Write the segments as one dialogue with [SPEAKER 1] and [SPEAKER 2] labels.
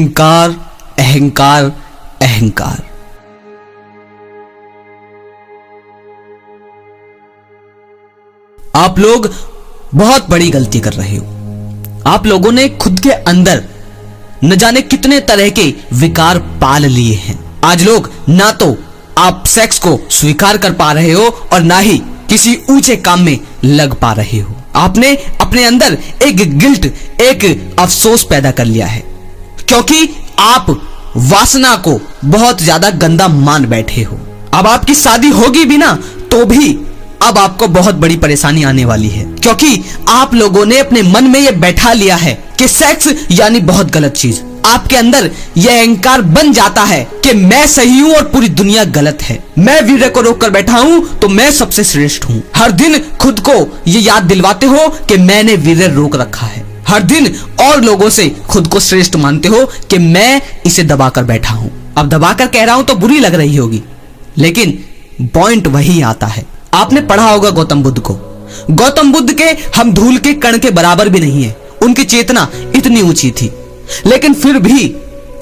[SPEAKER 1] अहंकार, अहंकार, अहंकार। आप लोग बहुत बड़ी गलती कर रहे हो। आप लोगों ने खुद के अंदर न जाने कितने तरह के विकार पाल लिए हैं। आज लोग ना तो आप सेक्स को स्वीकार कर पा रहे हो और ना ही किसी ऊंचे काम में लग पा रहे हो। आपने अपने अंदर एक गिल्ट, एक अफसोस पैदा कर लिया है, क्योंकि आप वासना को बहुत ज्यादा गंदा मान बैठे हो। अब आपकी शादी होगी भी ना तो भी अब आपको बहुत बड़ी परेशानी आने वाली है, क्योंकि आप लोगों ने अपने मन में यह बैठा लिया है कि सेक्स यानी बहुत गलत चीज। आपके अंदर यह अहंकार बन जाता है कि मैं सही हूं और पूरी दुनिया गलत है। मैं वीर्य को रोक कर बैठा हूं तो मैं सबसे श्रेष्ठ हूं। हर दिन खुद को ये याद दिलवाते हो कि मैंने वीर्य रोक रखा है। हर दिन और लोगों से खुद को श्रेष्ठ मानते हो कि मैं इसे दबाकर बैठा हूं। अब दबाकर कह रहा हूं तो बुरी लग रही होगी, लेकिन पॉइंट वही आता है। आपने पढ़ा होगा गौतम बुद्ध को। गौतम बुद्ध के हम धूल के कण के बराबर भी नहीं है। उनकी चेतना इतनी ऊंची थी, लेकिन फिर भी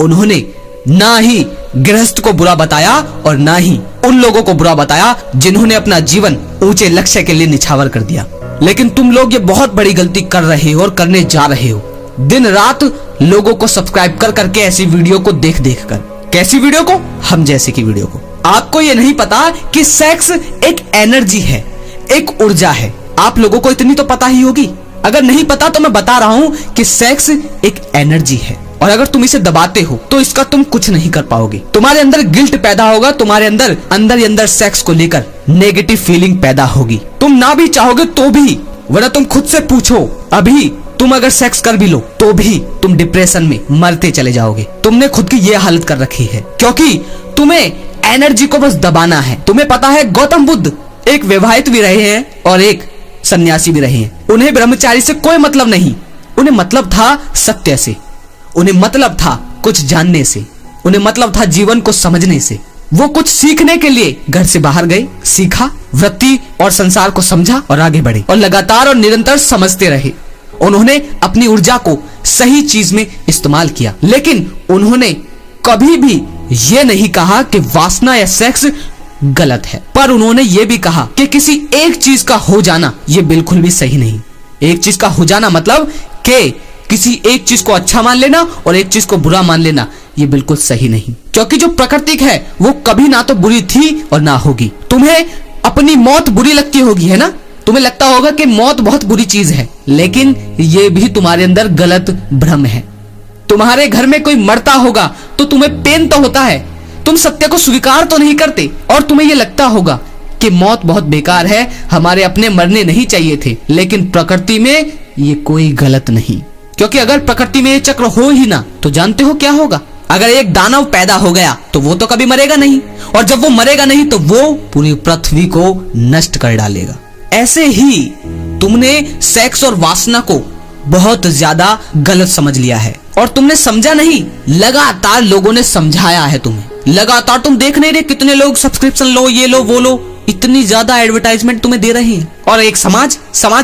[SPEAKER 1] उन्होंने ना ही गृहस्थ को बुरा बताया और ना ही उन लोगों को बुरा बताया जिन्होंने अपना जीवन ऊंचे लक्ष्य के लिए निछावर कर दिया। लेकिन तुम लोग ये बहुत बड़ी गलती कर रहे हो और करने जा रहे हो। दिन रात लोगों को सब्सक्राइब कर करके ऐसी वीडियो को देख देख कर। कैसी वीडियो को? हम जैसे की वीडियो को। आपको ये नहीं पता कि सेक्स एक एनर्जी है, एक ऊर्जा है। आप लोगों को इतनी तो पता ही होगी। अगर नहीं पता तो मैं बता रहा हूं कि सेक्स एक एनर्जी है, और अगर तुम इसे दबाते हो तो इसका तुम कुछ नहीं कर पाओगे। तुम्हारे अंदर गिल्ट पैदा होगा, तुम्हारे अंदर ही अंदर सेक्स को लेकर नेगेटिव फीलिंग पैदा होगी। तुम ना भी चाहोगे तो भी, वरना तुम खुद से पूछो, अभी तुम अगर सेक्स कर भी लो तो भी तुम डिप्रेशन में मरते चले जाओगे। तुमने खुद की ये हालत कर रखी है, क्योंकि तुम्हें एनर्जी को बस दबाना है। तुम्हें पता है गौतम बुद्ध एक विवाहित भी रहे हैं और एक सन्यासी भी रहे हैं। उन्हें ब्रह्मचारी से कोई मतलब नहीं। उन्हें मतलब था सत्य से, उन्हें मतलब था कुछ जानने से, उन्हें मतलब था जीवन को समझने से। वो कुछ सीखने के लिए घर से बाहर गए, सीखा, वृत्ति और संसार को समझा और आगे बढ़े और लगातार और निरंतर समझते रहे। उन्होंने अपनी ऊर्जा को सही चीज में इस्तेमाल किया, लेकिन उन्होंने कभी भी ये नहीं कहा कि वासना या सेक्स गलत है, पर उन्होंने ये भी कहा कि किसी एक चीज का हो जाना ये बिल्कुल भी सही नहीं। एक चीज का हो जाना मतलब कि किसी एक चीज को अच्छा मान लेना और एक चीज को बुरा मान लेना ये बिल्कुल सही नहीं, क्योंकि जो प्राकृतिक है वो कभी ना तो बुरी थी और ना होगी। तुम्हें अपनी मौत बुरी लगती होगी, है ना? तुम्हें लगता होगा कि मौत बहुत बुरी चीज है, लेकिन ये भी तुम्हारे अंदर गलत भ्रम है। तुम्हारे घर में कोई मरता होगा तो तुम्हें पेन तो होता है, तुम सत्य को स्वीकार तो नहीं करते, और तुम्हें ये लगता होगा कि मौत बहुत बेकार है, हमारे अपने मरने नहीं चाहिए थे। लेकिन प्रकृति में ये कोई गलत नहीं, क्योंकि अगर प्रकृति में ये चक्र हो ही ना तो जानते हो क्या होगा? अगर एक दानव पैदा हो गया तो वो तो कभी मरेगा नहीं, और जब वो मरेगा नहीं तो वो पूरी पृथ्वी को नष्ट कर डालेगा। ऐसे ही तुमने सेक्स और वासना को बहुत ज्यादा गलत समझ लिया है, और तुमने समझा नहीं, लगातार लोगों ने समझाया है तुम्हें। लगातार तुम देख नहीं रहे कितने लोग सब्सक्रिप्शन लो, ये लो वो लो, इतनी ज्यादा एडवर्टाइजमेंट तुम्हें दे रहे हैं। और एक समाज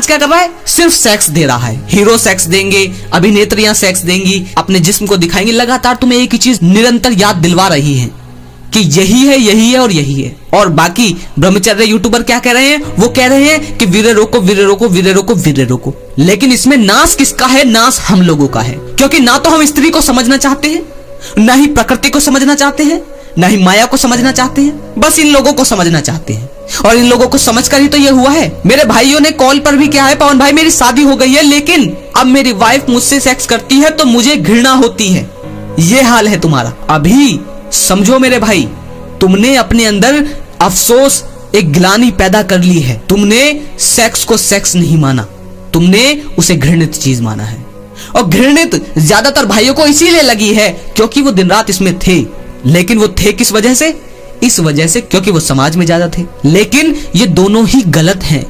[SPEAKER 1] क्या कर रहा है? सिर्फ सेक्स दे रहा है। हीरो सेक्स देंगे, अभिनेत्रियां सेक्स देंगी, अपने जिस्म को दिखाएंगे। लगातार तुम्हें एक ही चीज निरंतर याद दिलवा रही है कि यही है और यही है। और बाकी ब्रह्मचर्य यूट्यूबर क्या कह रहे हैं? वो कह रहे हैं कि वीर्य रोको, वीर्य रोको, वीर्य रोको, वीर्य रोको। लेकिन इसमें नाश किसका है? नाश हम लोगों का है, क्योंकि ना तो हम स्त्री को समझना चाहते हैं, ना ही प्रकृति को समझना चाहते हैं, ना ही माया को समझना चाहते हैं। बस इन लोगों को समझना चाहते हैं, और इन लोगों को समझकर ही तो ये हुआ है। मेरे भाइयों ने कॉल पर भी क्या है, पवन भाई मेरी शादी हो गई है, लेकिन अब मेरी वाइफ मुझसे सेक्स करती है तो मुझे घृणा होती है। ये हाल है तुम्हारा। अभी समझो मेरे भाई, तुमने अपने अंदर अफसोस, एक ग्लानि पैदा कर ली है। तुमने सेक्स को सेक्स नहीं माना, तुमने उसे घृणित चीज माना है। और घृणित ज्यादातर भाइयों को इसीलिए लगी है क्योंकि वो दिन रात इसमें थे। लेकिन वो थे किस वजह से? इस वजह से क्योंकि वो समाज में ज्यादा थे। लेकिन ये दोनों ही गलत हैं,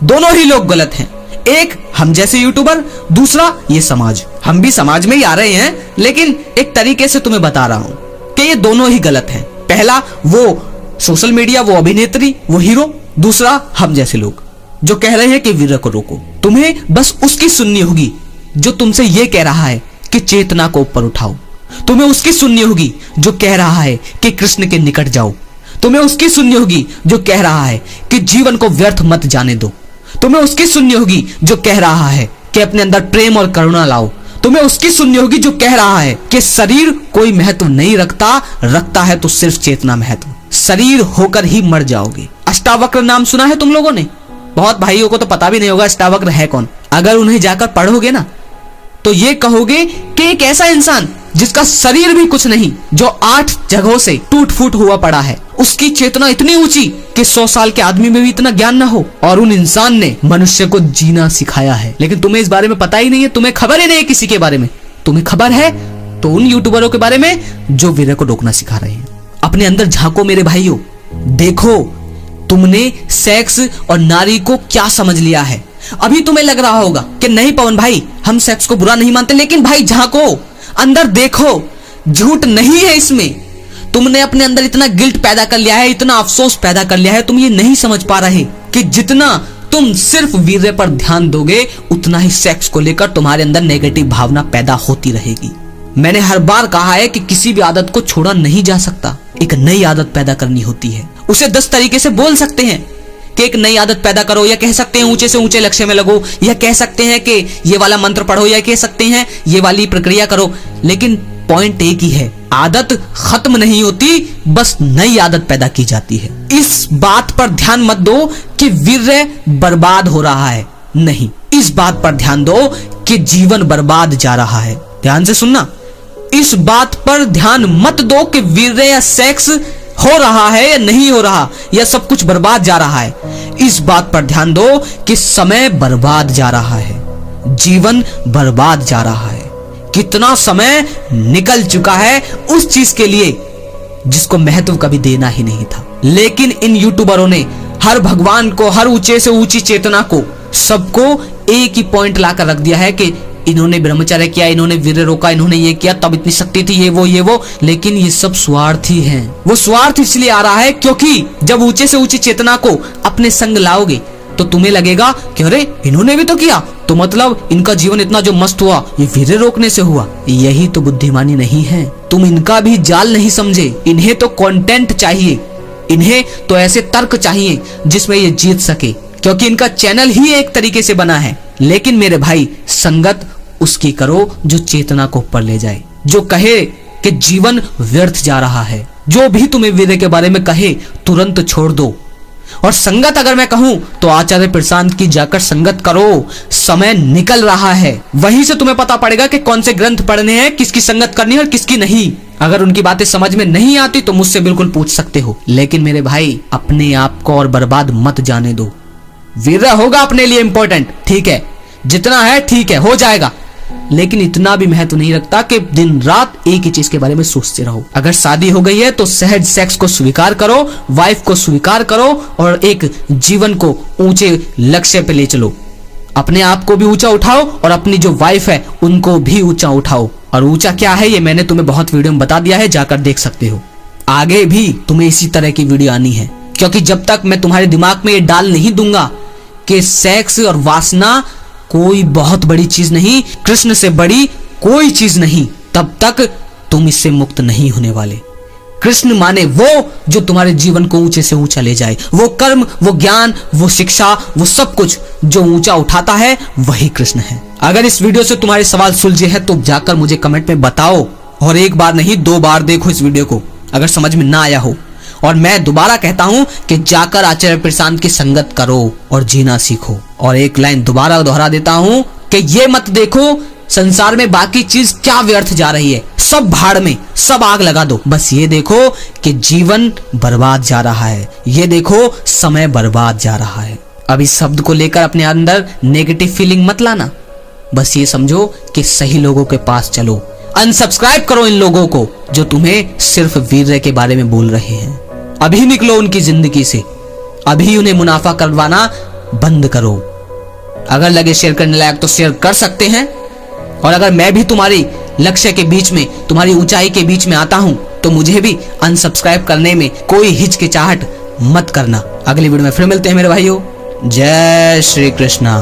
[SPEAKER 1] दोनों ही लोग गलत हैं। एक हम जैसे यूट्यूबर, दूसरा ये समाज। हम भी समाज में ही आ रहे हैं, लेकिन एक तरीके से तुम्हें बता रहा हूं कि ये दोनों ही गलत हैं। पहला वो सोशल मीडिया, वो अभिनेत्री, वो हीरो। दूसरा हम जैसे लोग जो कह रहे हैं कि वीर्य को रोको। तुम्हें बस उसकी सुननी होगी जो तुमसे ये कह रहा है कि चेतना को ऊपर उठाओ। तुम्हें उसकी सुननी होगी जो कह रहा है कि कृष्ण के निकट जाओ। तुम्हें उसकी सुननी होगी जो कह रहा है कि जीवन को व्यर्थ मत जाने दो। तुम्हें उसकी सुननी होगी जो कह रहा है कि अपने अंदर प्रेम और करुणा लाओ। तुम्हें उसकी सुननी होगी जो कह रहा है कि शरीर कोई महत्व नहीं रखता है तो सिर्फ चेतना महत्व। शरीर होकर ही मर जाओगे। अष्टावक्र नाम सुना है तुम लोगों ने? बहुत भाइयों को तो पता भी नहीं होगा अष्टावक्र है कौन। अगर उन्हें जाकर पढ़ोगे ना तो ये कहोगे कि एक ऐसा इंसान जिसका शरीर भी कुछ नहीं, जो 8 जगहों से टूट फूट हुआ पड़ा है, उसकी चेतना इतनी ऊंची कि 100 साल के आदमी में भी इतना ज्ञान ना हो, और उन इंसान ने मनुष्य को जीना सिखाया है। लेकिन तुम्हें इस बारे में पता ही नहीं है, तुम्हें खबर ही नहीं है किसी के बारे में। तुम्हें खबर है तो उन यूट्यूबरों के बारे में जो वीर्य को रोकना सिखा रहे हैं। अपने अंदर झांको मेरे भाइयों, देखो तुमने सेक्स और नारी को क्या समझ लिया है। अभी तुम्हें लग रहा होगा कि नहीं पवन भाई, हम सेक्स को बुरा नहीं मानते, लेकिन भाई झांको, अंदर देखो, झूठ नहीं है इसमें। तुमने अपने अंदर इतना गिल्ट पैदा कर लिया है, इतना अफसोस पैदा कर लिया है, तुम ये नहीं समझ पा रहे कि जितना तुम सिर्फ वीर्य पर ध्यान दोगे उतना ही सेक्स को लेकर तुम्हारे अंदर नेगेटिव भावना पैदा होती रहेगी। मैंने हर बार कहा है कि किसी भी आदत को छोड़ा नहीं जा सकता, एक नई आदत पैदा करनी होती है। उसे 10 तरीके से बोल सकते हैं कि एक नई आदत पैदा करो, या कह सकते हैं ऊंचे से ऊंचे लक्ष्य में लगो, या कह सकते हैं कि ये वाला मंत्र पढ़ो, या कह सकते हैं ये वाली प्रक्रिया करो, लेकिन पॉइंट एक ही है, आदत खत्म नहीं होती, बस नई आदत पैदा की जाती है। इस बात पर ध्यान मत दो कि वीर्य बर्बाद हो रहा है, नहीं, इस बात पर ध्यान दो कि जीवन बर्बाद जा रहा है। ध्यान से सुनना, इस बात पर ध्यान मत दो कि वीर्य या सेक्स हो रहा है या नहीं हो रहा, या सब कुछ बर्बाद जा रहा है। इस बात पर ध्यान दो कि समय बर्बाद जा रहा है, जीवन बर्बाद जा रहा है। कितना समय निकल चुका है उस चीज के लिए जिसको महत्व कभी देना ही नहीं था। लेकिन इन यूट्यूबरों ने हर भगवान को, हर ऊंचे से ऊंची चेतना को, सबको एक ही पॉइंट लाकर रख दिया है कि इन्होंने ब्रह्मचर्य किया, इन्होंने वीर्य रोका, इन्होंने ये किया, तब इतनी शक्ति थी, ये वो। लेकिन ये सब स्वार्थी हैं। वो स्वार्थ इसलिए आ रहा है क्योंकि जब ऊंचे से ऊंची चेतना को अपने संग लाओगे तो तुम्हें लगेगा कि अरे इन्होंने भी तो किया, तो मतलब इनका जीवन इतना जो मस्त हुआ ये वीर्य रोकने से हुआ। यही तो बुद्धिमानी नहीं है। तुम इनका भी जाल नहीं समझे। इन्हें तो कंटेंट चाहिए, इन्हें तो ऐसे तर्क चाहिए जिसमें ये जीत सके, क्योंकि इनका चैनल ही एक तरीके से बना है। लेकिन मेरे भाई, संगत उसकी करो जो चेतना को ऊपर ले जाए, जो कहे कि जीवन व्यर्थ जा रहा है। जो भी तुम्हें वीर्य के बारे में कहे तुरंत छोड़ दो। और संगत अगर मैं कहूं तो आचार्य प्रशांत की जाकर संगत करो। समय निकल रहा है, वहीं से तुम्हें पता पड़ेगा कि कौन से ग्रंथ पढ़ने हैं, किसकी संगत करनी है और किसकी नहीं। अगर उनकी बातें समझ में नहीं आती तो मुझसे बिल्कुल पूछ सकते हो। लेकिन मेरे भाई, अपने आप को और बर्बाद मत जाने दो। वीर्य होगा अपने लिए इंपॉर्टेंट, ठीक है, जितना है ठीक है, हो जाएगा, लेकिन इतना भी महत्व नहीं रखता कि दिन रात एक ही चीज के बारे में सोचते रहो। अगर शादी हो गई है तो सहज सेक्स को स्वीकार करो, वाइफ को स्वीकार करो, और एक जीवन को ऊंचे लक्ष्य पे ले चलो। अपने आप को भी ऊंचा उठाओ और अपनी जो वाइफ है उनको भी ऊंचा उठाओ। और ऊंचा क्या है ये मैंने तुम्हें बहुत वीडियो में बता दिया है, जाकर देख सकते हो। आगे भी तुम्हें इसी तरह की वीडियो आनी है, क्योंकि जब तक मैं तुम्हारे दिमाग में ये डाल नहीं दूंगा कि सेक्स और वासना कोई बहुत बड़ी चीज नहीं, कृष्ण से बड़ी कोई चीज नहीं, तब तक तुम इससे मुक्त नहीं होने वाले। कृष्ण माने वो जो तुम्हारे जीवन को ऊंचे से ऊंचा ले जाए, वो कर्म, वो ज्ञान, वो शिक्षा, वो सब कुछ जो ऊंचा उठाता है वही कृष्ण है। अगर इस वीडियो से तुम्हारे सवाल सुलझे हैं तो जाकर मुझे कमेंट में बताओ, और एक बार नहीं 2 बार देखो इस वीडियो को अगर समझ में ना आया हो। और मैं दोबारा कहता हूं कि जाकर आचार्य प्रशांत की संगत करो और जीना सीखो। और एक लाइन दोबारा दोहरा देता हूं कि ये मत देखो संसार में बाकी चीज क्या व्यर्थ जा रही है, सब भाड़ में, सब आग लगा दो। बस ये देखो कि जीवन बर्बाद जा रहा है, ये देखो समय बर्बाद जा रहा है। अब इस शब्द को लेकर अपने अंदर नेगेटिव फीलिंग मत लाना, बस ये समझो कि सही लोगों के पास चलो। अनसब्सक्राइब करो इन लोगों को जो तुम्हें सिर्फ वीर्य के बारे में बोल रहे हैं। अभी निकलो उनकी जिंदगी से, अभी उन्हें मुनाफा करवाना बंद करो। अगर लगे शेयर करने लायक तो शेयर कर सकते हैं। और अगर मैं भी तुम्हारी लक्ष्य के बीच में, तुम्हारी ऊंचाई के बीच में आता हूं तो मुझे भी अनसब्सक्राइब करने में कोई हिचकिचाहट मत करना। अगली वीडियो में फिर मिलते हैं मेरे भाइयों। जय श्री कृष्णा।